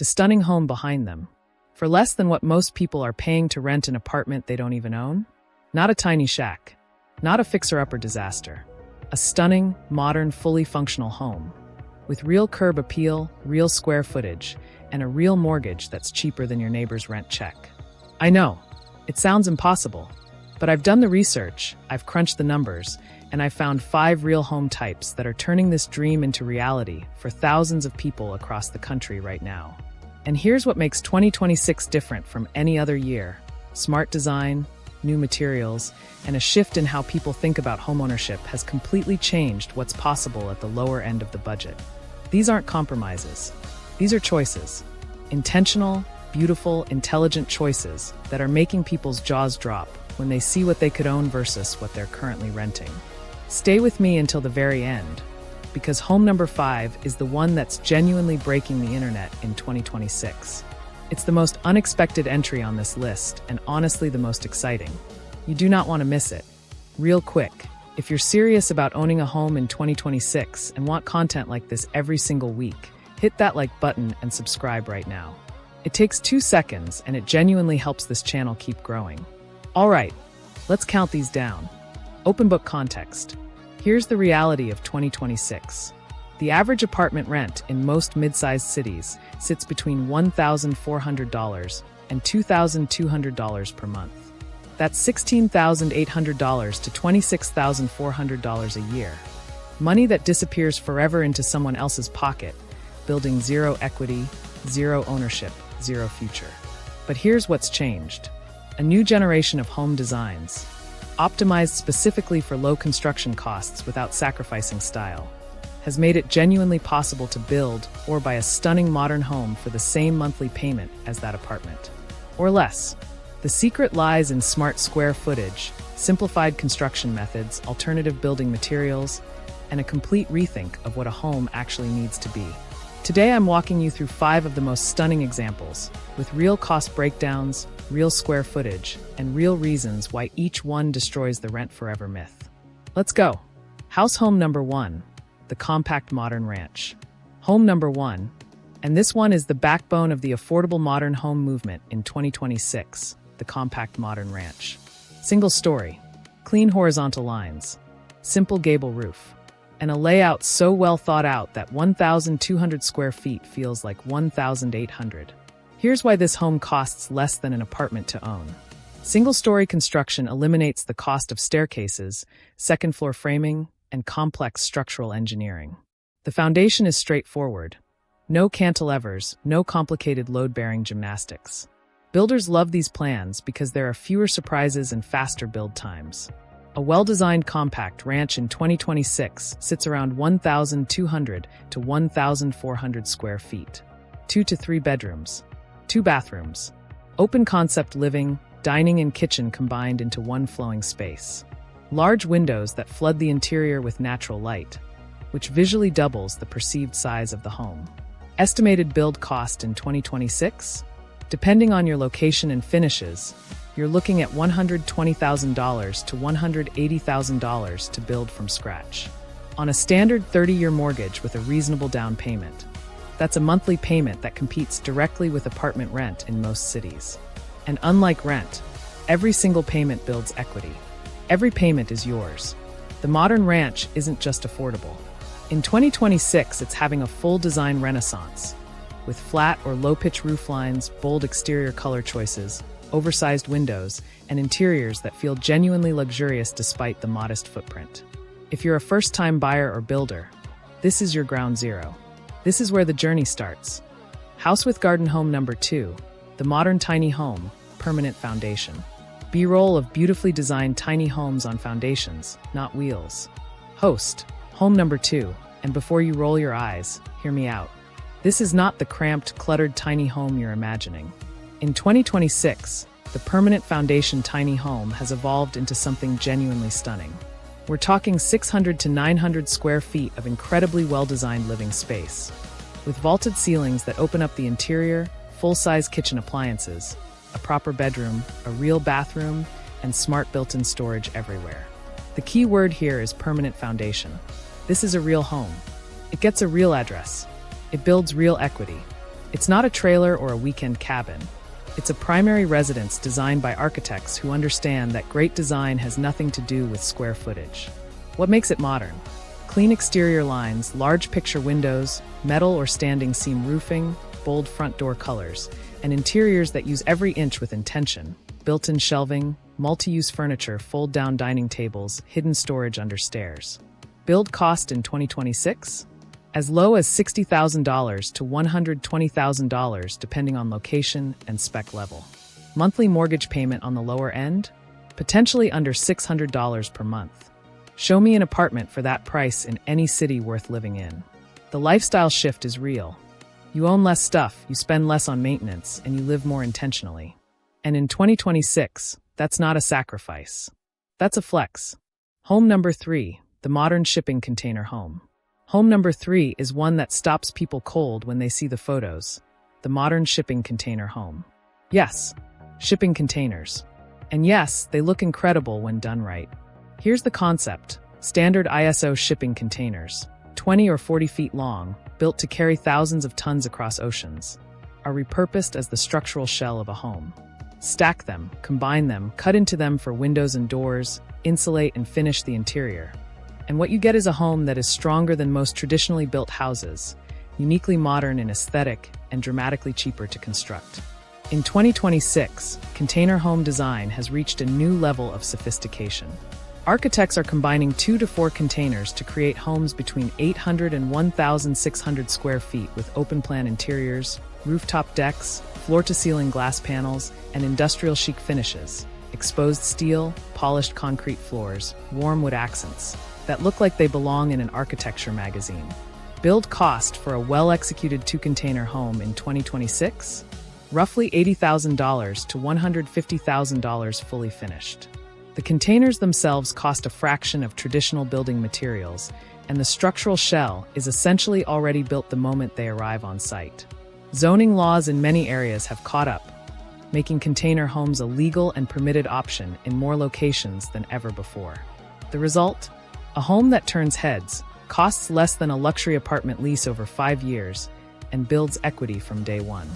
to stunning home behind them. For less than what most people are paying to rent an apartment they don't even own? Not a tiny shack. Not a fixer-upper disaster. A stunning, modern, fully functional home. With real curb appeal, real square footage, and a real mortgage that's cheaper than your neighbor's rent check. I know, it sounds impossible, but I've done the research, I've crunched the numbers, and I've found 5 real home types that are turning this dream into reality for thousands of people across the country right now. And here's what makes 2026 different from any other year: smart design, new materials, and a shift in how people think about homeownership has completely changed what's possible at the lower end of the budget. These aren't compromises. These are choices. Intentional, beautiful, intelligent choices that are making people's jaws drop when they see what they could own versus what they're currently renting. Stay with me until the very end, because home number 5 is the one that's genuinely breaking the internet in 2026. It's the most unexpected entry on this list, and honestly the most exciting. You do not want to miss it. Real quick, if you're serious about owning a home in 2026 and want content like this every single week, hit that like button and subscribe right now. It takes 2 seconds and it genuinely helps this channel keep growing. All right, let's count these down. Open book context. Here's the reality of 2026. The average apartment rent in most mid-sized cities sits between $1,400 and $2,200 per month. That's $16,800 to $26,400 a year. Money that disappears forever into someone else's pocket, building zero equity, zero ownership, zero future. But here's what's changed. A new generation of home designs, optimized specifically for low construction costs without sacrificing style, has made it genuinely possible to build or buy a stunning modern home for the same monthly payment as that apartment, or less. The secret lies in smart square footage, simplified construction methods, alternative building materials, and a complete rethink of what a home actually needs to be. Today I'm walking you through 5 of the most stunning examples, with real cost breakdowns, real square footage, and real reasons why each one destroys the rent forever myth. Let's go. House home number 1. The compact modern ranch. Home number 1, and this one is the backbone of the affordable modern home movement in 2026, the compact modern ranch. Single story, clean horizontal lines, simple gable roof, and a layout so well thought out that 1,200 square feet feels like 1,800. Here's why this home costs less than an apartment to own. Single-story construction eliminates the cost of staircases, second-floor framing, and complex structural engineering. The foundation is straightforward. No cantilevers, no complicated load-bearing gymnastics. Builders love these plans because there are fewer surprises and faster build times. A well-designed compact ranch in 2026 sits around 1,200 to 1,400 square feet. 2 to 3 bedrooms, 2 bathrooms, open-concept living, dining and kitchen combined into one flowing space. Large windows that flood the interior with natural light, which visually doubles the perceived size of the home. Estimated build cost in 2026? Depending on your location and finishes, you're looking at $120,000 to $180,000 to build from scratch. On a standard 30-year mortgage with a reasonable down payment. That's a monthly payment that competes directly with apartment rent in most cities. And unlike rent, every single payment builds equity. Every payment is yours. The modern ranch isn't just affordable. In 2026, it's having a full design renaissance, with flat or low-pitch roof lines, bold exterior color choices, oversized windows, and interiors that feel genuinely luxurious despite the modest footprint. If you're a first-time buyer or builder, this is your ground zero. This is where the journey starts. House with garden home number 2, the modern tiny home, permanent foundation. B-roll of beautifully designed tiny homes on foundations, not wheels. Host, home number 2, and before you roll your eyes, hear me out. This is not the cramped, cluttered tiny home you're imagining. In 2026, the permanent foundation tiny home has evolved into something genuinely stunning. We're talking 600 to 900 square feet of incredibly well-designed living space, with vaulted ceilings that open up the interior, full-size kitchen appliances, a proper bedroom, a real bathroom, and smart built-in storage everywhere. The key word here is permanent foundation. This is a real home. It gets a real address. It builds real equity. It's not a trailer or a weekend cabin. It's a primary residence designed by architects who understand that great design has nothing to do with square footage. What makes it modern? Clean exterior lines, large picture windows, metal or standing seam roofing, bold front door colors, and interiors that use every inch with intention. Built-in shelving, multi-use furniture, fold-down dining tables, hidden storage under stairs. Build cost in 2026? As low as $60,000 to $120,000 depending on location and spec level. Monthly mortgage payment on the lower end? Potentially under $600 per month. Show me an apartment for that price in any city worth living in. The lifestyle shift is real. You own less stuff, you spend less on maintenance, and you live more intentionally. And in 2026, that's not a sacrifice. That's a flex. Home number 3, the modern shipping container home. Home number 3 is one that stops people cold when they see the photos. The modern shipping container home. Yes, shipping containers. And yes, they look incredible when done right. Here's the concept. Standard ISO shipping containers, 20 or 40 feet long, built to carry thousands of tons across oceans, are repurposed as the structural shell of a home. Stack them, combine them, cut into them for windows and doors, insulate and finish the interior. And what you get is a home that is stronger than most traditionally built houses, uniquely modern in aesthetic and dramatically cheaper to construct. In 2026, container home design has reached a new level of sophistication. Architects are combining 2 to 4 containers to create homes between 800 and 1,600 square feet with open-plan interiors, rooftop decks, floor-to-ceiling glass panels, and industrial-chic finishes, exposed steel, polished concrete floors, warm wood accents that look like they belong in an architecture magazine. Build cost for a well-executed 2-container home in 2026? Roughly $80,000 to $150,000 fully finished. The containers themselves cost a fraction of traditional building materials, and the structural shell is essentially already built the moment they arrive on site. Zoning laws in many areas have caught up, making container homes a legal and permitted option in more locations than ever before. The result? A home that turns heads, costs less than a luxury apartment lease over 5 years, and builds equity from day one.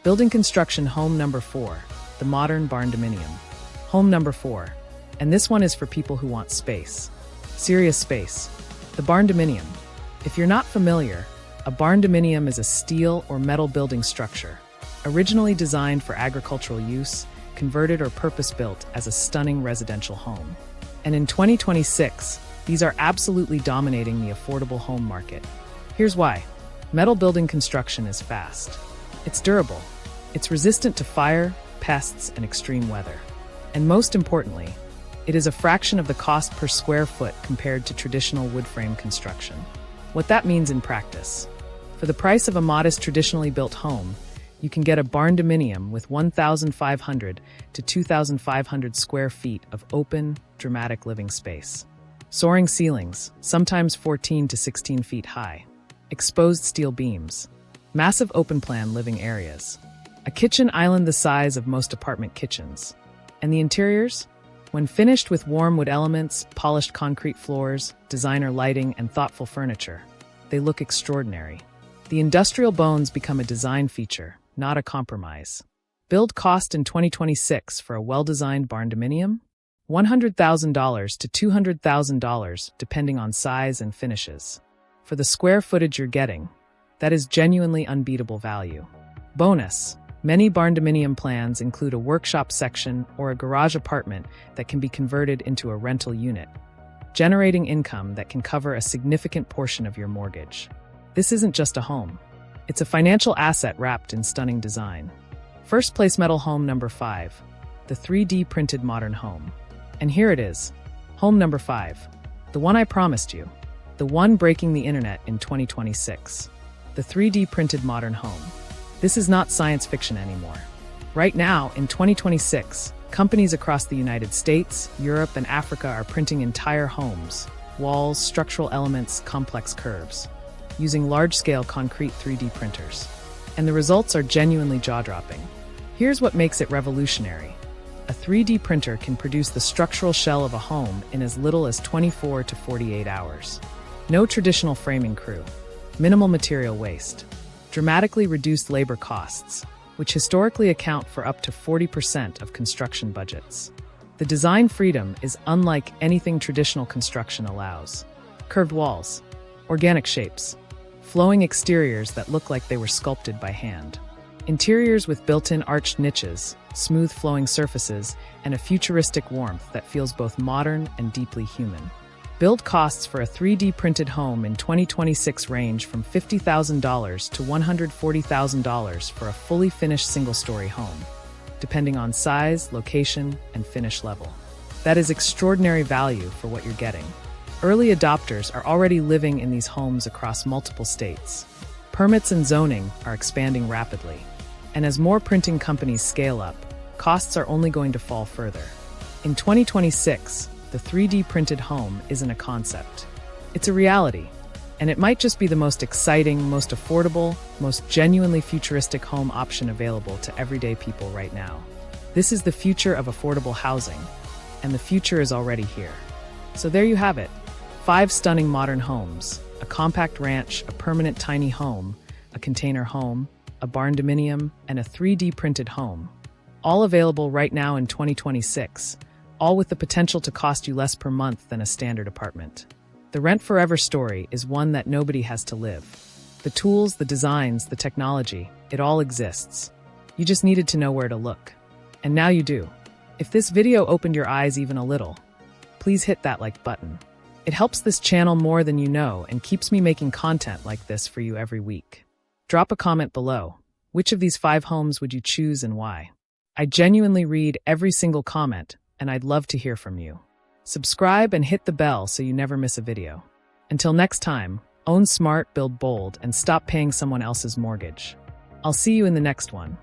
Building construction home number 4, the modern Barndominium. Home number 4, and this one is for people who want space. Serious space. The Barndominium. If you're not familiar, a barndominium is a steel or metal building structure, originally designed for agricultural use, converted or purpose-built as a stunning residential home. And in 2026, these are absolutely dominating the affordable home market. Here's why. Metal building construction is fast. It's durable. It's resistant to fire, pests, and extreme weather. And most importantly, it is a fraction of the cost per square foot compared to traditional wood frame construction. What that means in practice. For the price of a modest traditionally built home, you can get a barndominium with 1,500 to 2,500 square feet of open, dramatic living space. Soaring ceilings, sometimes 14 to 16 feet high. Exposed steel beams. Massive open-plan living areas. A kitchen island the size of most apartment kitchens. And the interiors? When finished with warm wood elements, polished concrete floors, designer lighting, and thoughtful furniture, they look extraordinary. The industrial bones become a design feature, not a compromise. Build cost in 2026 for a well-designed barndominium? $100,000 to $200,000 depending on size and finishes. For the square footage you're getting, that is genuinely unbeatable value. Bonus: many barndominium plans include a workshop section or a garage apartment that can be converted into a rental unit, generating income that can cover a significant portion of your mortgage. This isn't just a home. It's a financial asset wrapped in stunning design. First place metal home number 5, the 3D printed modern home. And here it is, home number 5, the one I promised you, the one breaking the internet in 2026, the 3D printed modern home. This is not science fiction anymore. Right now, in 2026, companies across the United States, Europe, and Africa are printing entire homes, walls, structural elements, complex curves, using large-scale concrete 3D printers. And the results are genuinely jaw-dropping. Here's what makes it revolutionary. A 3D printer can produce the structural shell of a home in as little as 24 to 48 hours. No traditional framing crew. Minimal material waste. dramatically reduced labor costs, which historically account for up to 40% of construction budgets. The design freedom is unlike anything traditional construction allows. Curved walls, organic shapes, flowing exteriors that look like they were sculpted by hand. Interiors with built-in arched niches, smooth flowing surfaces, and a futuristic warmth that feels both modern and deeply human. Build costs for a 3D printed home in 2026 range from $50,000 to $140,000 for a fully finished single-story home, depending on size, location, and finish level. That is extraordinary value for what you're getting. Early adopters are already living in these homes across multiple states. Permits and zoning are expanding rapidly. And as more printing companies scale up, costs are only going to fall further. In 2026, the 3D printed home isn't a concept. It's a reality, and it might just be the most exciting, most affordable, most genuinely futuristic home option available to everyday people right now. This is the future of affordable housing, and the future is already here. So there you have it. 5 stunning modern homes, a compact ranch, a permanent tiny home, a container home, a barndominium, and a 3D printed home. All available right now in 2026, all with the potential to cost you less per month than a standard apartment. The Rent Forever story is one that nobody has to live. The tools, the designs, the technology, it all exists. You just needed to know where to look. And now you do. If this video opened your eyes even a little, please hit that like button. It helps this channel more than you know and keeps me making content like this for you every week. Drop a comment below. Which of these 5 homes would you choose and why? I genuinely read every single comment, and I'd love to hear from you. Subscribe and hit the bell so you never miss a video. Until next time, own smart, build bold, and stop paying someone else's mortgage. I'll see you in the next one.